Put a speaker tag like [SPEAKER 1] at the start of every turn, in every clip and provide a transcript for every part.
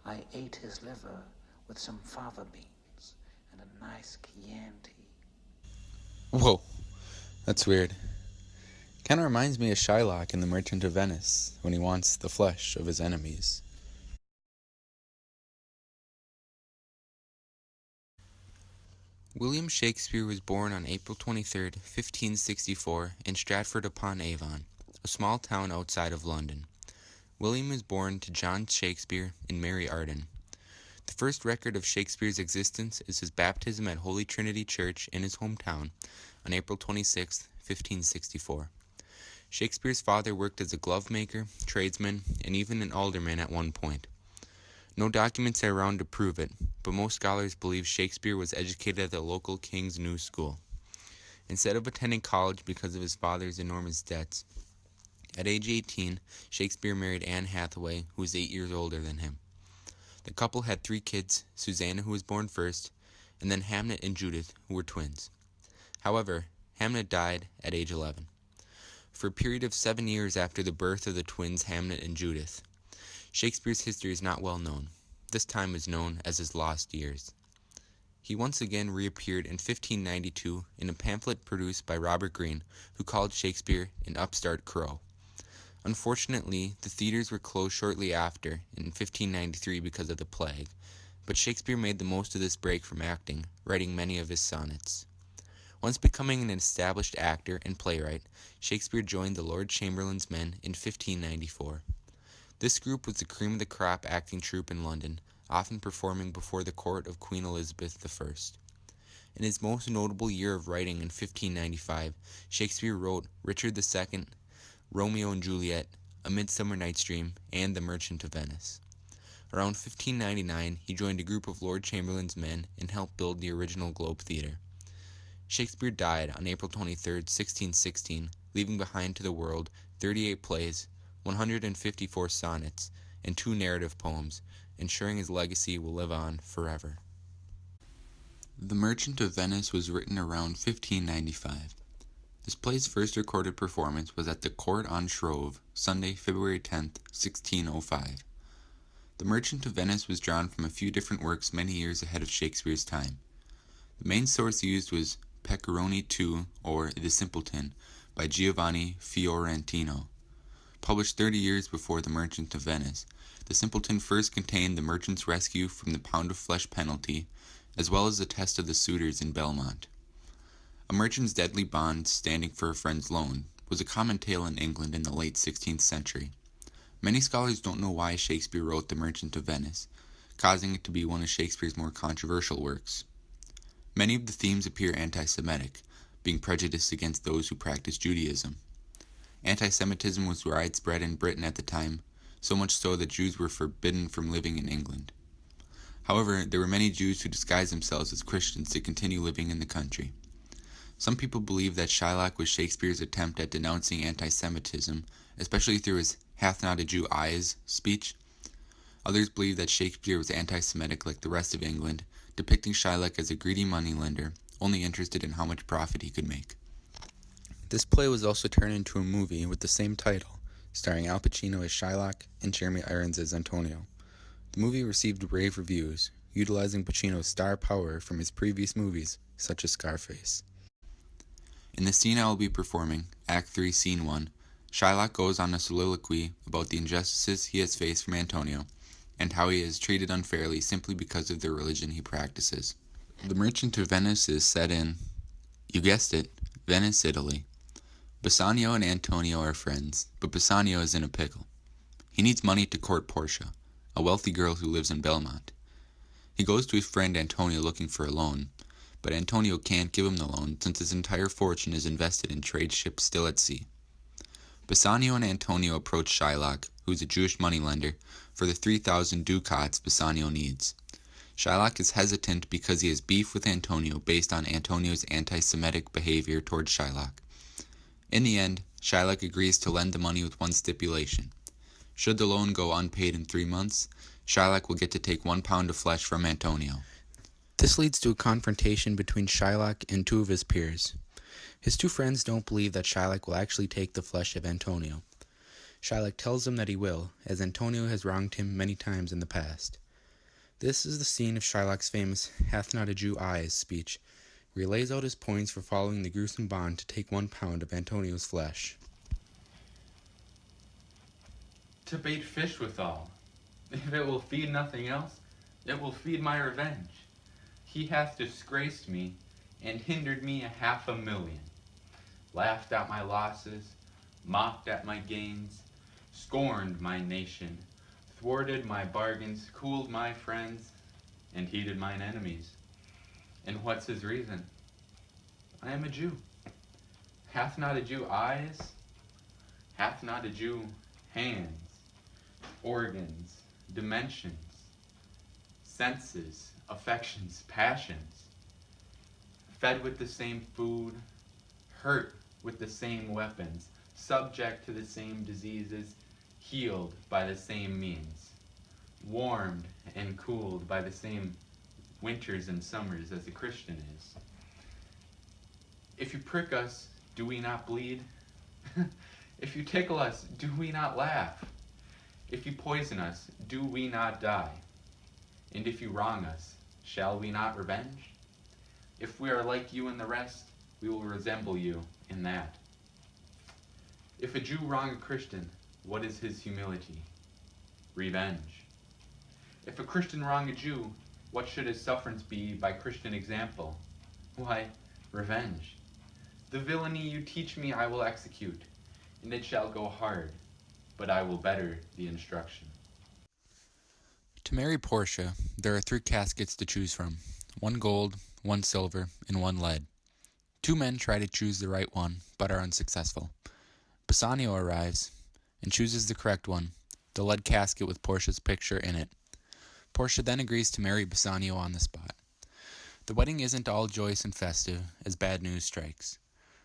[SPEAKER 1] I ate his liver with some fava beans and a nice Chianti.
[SPEAKER 2] Whoa, that's weird. Kind of reminds me of Shylock in The Merchant of Venice when he wants the flesh of his enemies. William Shakespeare was born on April 23rd, 1564, in Stratford-upon-Avon, a small town outside of London. William was born to John Shakespeare and Mary Arden. The first record of Shakespeare's existence is his baptism at Holy Trinity Church in his hometown on April 26, 1564. Shakespeare's father worked as a glove maker, tradesman, and even an alderman at one point. No documents are around to prove it, but most scholars believe Shakespeare was educated at the local King's New School. Instead of attending college because of his father's enormous debts, at age 18, Shakespeare married Anne Hathaway, who was 8 years older than him. The couple had 3 kids, Susanna, who was born first, and then Hamnet and Judith, who were twins. However, Hamnet died at age 11. For a period of 7 years after the birth of the twins Hamnet and Judith, Shakespeare's history is not well known. This time is known as his lost years. He once again reappeared in 1592 in a pamphlet produced by Robert Greene, who called Shakespeare an upstart crow. Unfortunately, the theaters were closed shortly after, in 1593 because of the plague, but Shakespeare made the most of this break from acting, writing many of his sonnets. Once becoming an established actor and playwright, Shakespeare joined the Lord Chamberlain's Men in 1594. This group was the cream of the crop acting troupe in London, often performing before the court of Queen Elizabeth I. In his most notable year of writing in 1595, Shakespeare wrote Richard II, Romeo and Juliet, A Midsummer Night's Dream, and The Merchant of Venice. Around 1599, he joined a group of Lord Chamberlain's men and helped build the original Globe Theatre. Shakespeare died on April 23, 1616, leaving behind to the world 38 plays, 154 sonnets, and 2 narrative poems, ensuring his legacy will live on forever. The Merchant of Venice was written around 1595. This play's first recorded performance was at the Court on Shrove, Sunday, February 10, 1605. The Merchant of Venice was drawn from a few different works many years ahead of Shakespeare's time. The main source used was Pecorone II, or The Simpleton, by Giovanni Fiorentino. Published 30 years before The Merchant of Venice, The Simpleton first contained the merchant's rescue from the pound of flesh penalty, as well as the test of the suitors in Belmont. A merchant's deadly bond standing for a friend's loan was a common tale in England in the late 16th century. Many scholars don't know why Shakespeare wrote The Merchant of Venice, causing it to be one of Shakespeare's more controversial works. Many of the themes appear anti-Semitic, being prejudiced against those who practice Judaism. Anti-Semitism was widespread in Britain at the time, so much so that Jews were forbidden from living in England. However, there were many Jews who disguised themselves as Christians to continue living in the country. Some people believe that Shylock was Shakespeare's attempt at denouncing anti-Semitism, especially through his "hath not a Jew eyes" speech. Others believe that Shakespeare was anti-Semitic like the rest of England, depicting Shylock as a greedy moneylender, only interested in how much profit he could make. This play was also turned into a movie with the same title, starring Al Pacino as Shylock and Jeremy Irons as Antonio. The movie received rave reviews, utilizing Pacino's star power from his previous movies, such as Scarface. In the scene I will be performing, Act 3, Scene 1, Shylock goes on a soliloquy about the injustices he has faced from Antonio, and how he is treated unfairly simply because of the religion he practices. The Merchant of Venice is set in, you guessed it, Venice, Italy. Bassanio and Antonio are friends, but Bassanio is in a pickle. He needs money to court Portia, a wealthy girl who lives in Belmont. He goes to his friend Antonio looking for a loan, but Antonio can't give him the loan since his entire fortune is invested in trade ships still at sea. Bassanio and Antonio approach Shylock, who is a Jewish moneylender, for the 3,000 ducats Bassanio needs. Shylock is hesitant because he has beef with Antonio based on Antonio's anti-Semitic behavior towards Shylock. In the end, Shylock agrees to lend the money with one stipulation. Should the loan go unpaid in 3 months, Shylock will get to take 1 pound of flesh from Antonio. This leads to a confrontation between Shylock and 2 of his peers. His 2 friends don't believe that Shylock will actually take the flesh of Antonio. Shylock tells them that he will, as Antonio has wronged him many times in the past. This is the scene of Shylock's famous "Hath not a Jew eyes" speech, where he lays out his points for following the gruesome bond to take 1 pound of Antonio's flesh.
[SPEAKER 3] To bait fish withal, if it will feed nothing else, it will feed my revenge. He hath disgraced me, and hindered me 500,000, laughed at my losses, mocked at my gains, scorned my nation, thwarted my bargains, cooled my friends, and heated mine enemies. And what's his reason? I am a Jew. Hath not a Jew eyes? Hath not a Jew hands, organs, dimensions, senses, affections, passions, fed with the same food, hurt with the same weapons, subject to the same diseases, healed by the same means, warmed and cooled by the same winters and summers as a Christian is. If you prick us, do we not bleed? If you tickle us, do we not laugh? If you poison us, do we not die? And if you wrong us, shall we not revenge? If we are like you and the rest, we will resemble you in that. If a Jew wrong a Christian, what is his humility? Revenge. If a Christian wrong a Jew, what should his sufferance be by Christian example? Why, revenge. The villainy you teach me I will execute, and it shall go hard, but I will better the instruction.
[SPEAKER 2] To marry Portia, there are 3 caskets to choose from: 1 gold, 1 silver, and 1 lead. 2 men try to choose the right one, but are unsuccessful. Bassanio arrives and chooses the correct one, the lead casket with Portia's picture in it. Portia then agrees to marry Bassanio on the spot. The wedding isn't all joyous and festive, as bad news strikes.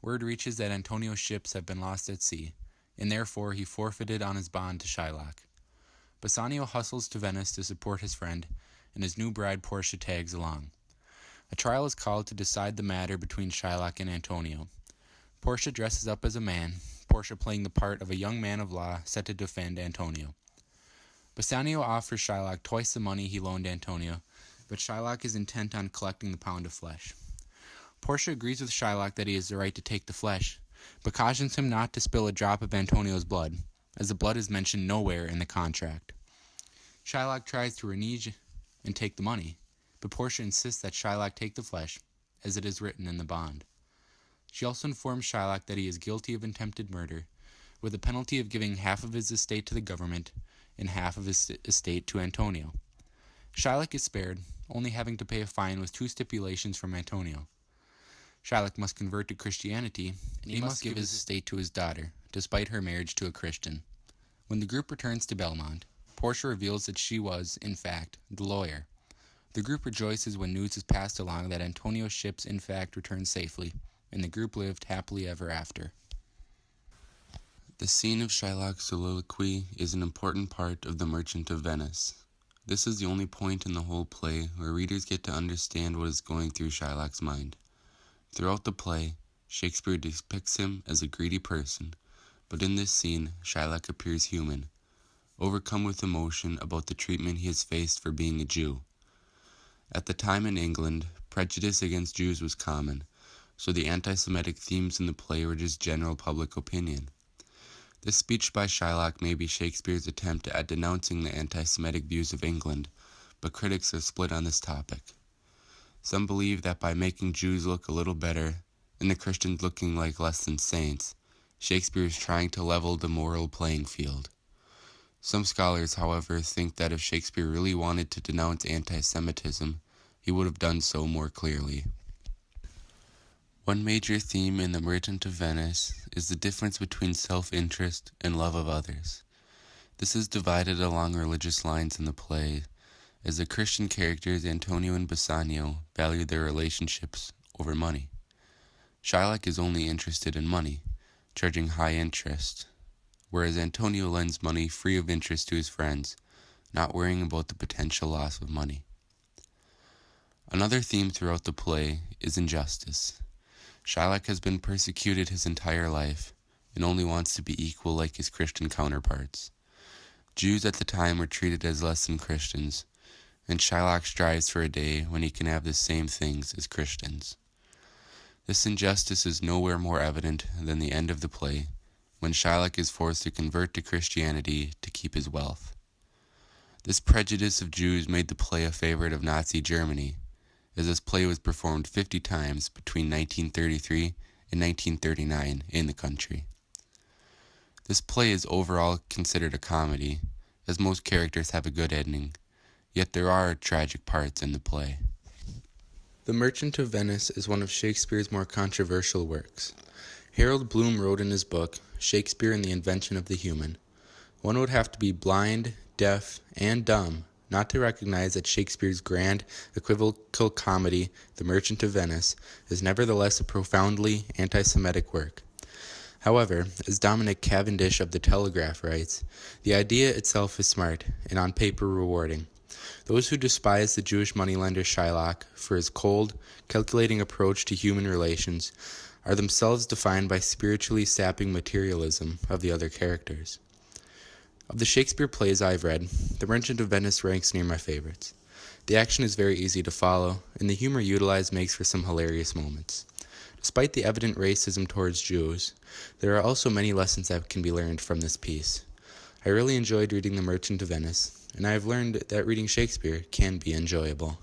[SPEAKER 2] Word reaches that Antonio's ships have been lost at sea, and therefore he forfeited on his bond to Shylock. Bassanio hustles to Venice to support his friend, and his new bride Portia tags along. A trial is called to decide the matter between Shylock and Antonio. Portia dresses up as a man, Portia playing the part of a young man of law set to defend Antonio. Bassanio offers Shylock twice the money he loaned Antonio, but Shylock is intent on collecting the pound of flesh. Portia agrees with Shylock that he has the right to take the flesh, but cautions him not to spill a drop of Antonio's blood, as the blood is mentioned nowhere in the contract. Shylock tries to renege and take the money, but Portia insists that Shylock take the flesh, as it is written in the bond. She also informs Shylock that he is guilty of attempted murder, with the penalty of giving half of his estate to the government and half of his estate to Antonio. Shylock is spared, only having to pay a fine with 2 stipulations from Antonio. Shylock must convert to Christianity, and he must give his estate to his daughter, despite her marriage to a Christian. When the group returns to Belmont, Portia reveals that she was, in fact, the lawyer. The group rejoices when news is passed along that Antonio's ships in fact returned safely, and the group lived happily ever after. The scene of Shylock's soliloquy is an important part of The Merchant of Venice. This is the only point in the whole play where readers get to understand what is going through Shylock's mind. Throughout the play, Shakespeare depicts him as a greedy person, but in this scene, Shylock appears human, overcome with emotion about the treatment he has faced for being a Jew. At the time in England, prejudice against Jews was common, so the anti-Semitic themes in the play were just general public opinion. This speech by Shylock may be Shakespeare's attempt at denouncing the anti-Semitic views of England, but critics are split on this topic. Some believe that by making Jews look a little better, and the Christians looking like less than saints, Shakespeare is trying to level the moral playing field. Some scholars, however, think that if Shakespeare really wanted to denounce anti-Semitism, he would have done so more clearly. One major theme in The Merchant of Venice is the difference between self-interest and love of others. This is divided along religious lines in the play, as the Christian characters Antonio and Bassanio value their relationships over money. Shylock is only interested in money, charging high interest, whereas Antonio lends money free of interest to his friends, not worrying about the potential loss of money. Another theme throughout the play is injustice. Shylock has been persecuted his entire life and only wants to be equal like his Christian counterparts. Jews at the time were treated as less than Christians, and Shylock strives for a day when he can have the same things as Christians. This injustice is nowhere more evident than the end of the play, when Shylock is forced to convert to Christianity to keep his wealth. This prejudice of Jews made the play a favorite of Nazi Germany, as this play was performed 50 times between 1933 and 1939 in the country. This play is overall considered a comedy, as most characters have a good ending, yet there are tragic parts in the play. The Merchant of Venice is one of Shakespeare's more controversial works. Harold Bloom wrote in his book, Shakespeare and the Invention of the Human, one would have to be blind, deaf, and dumb not to recognize that Shakespeare's grand, equivocal comedy, The Merchant of Venice, is nevertheless a profoundly anti-Semitic work. However, as Dominic Cavendish of The Telegraph writes, the idea itself is smart and on paper rewarding. Those who despise the Jewish moneylender Shylock for his cold, calculating approach to human relations are themselves defined by spiritually sapping materialism of the other characters. Of the Shakespeare plays I've read, The Merchant of Venice ranks near my favorites. The action is very easy to follow, and the humor utilized makes for some hilarious moments. Despite the evident racism towards Jews, there are also many lessons that can be learned from this piece. I really enjoyed reading The Merchant of Venice, and I have learned that reading Shakespeare can be enjoyable.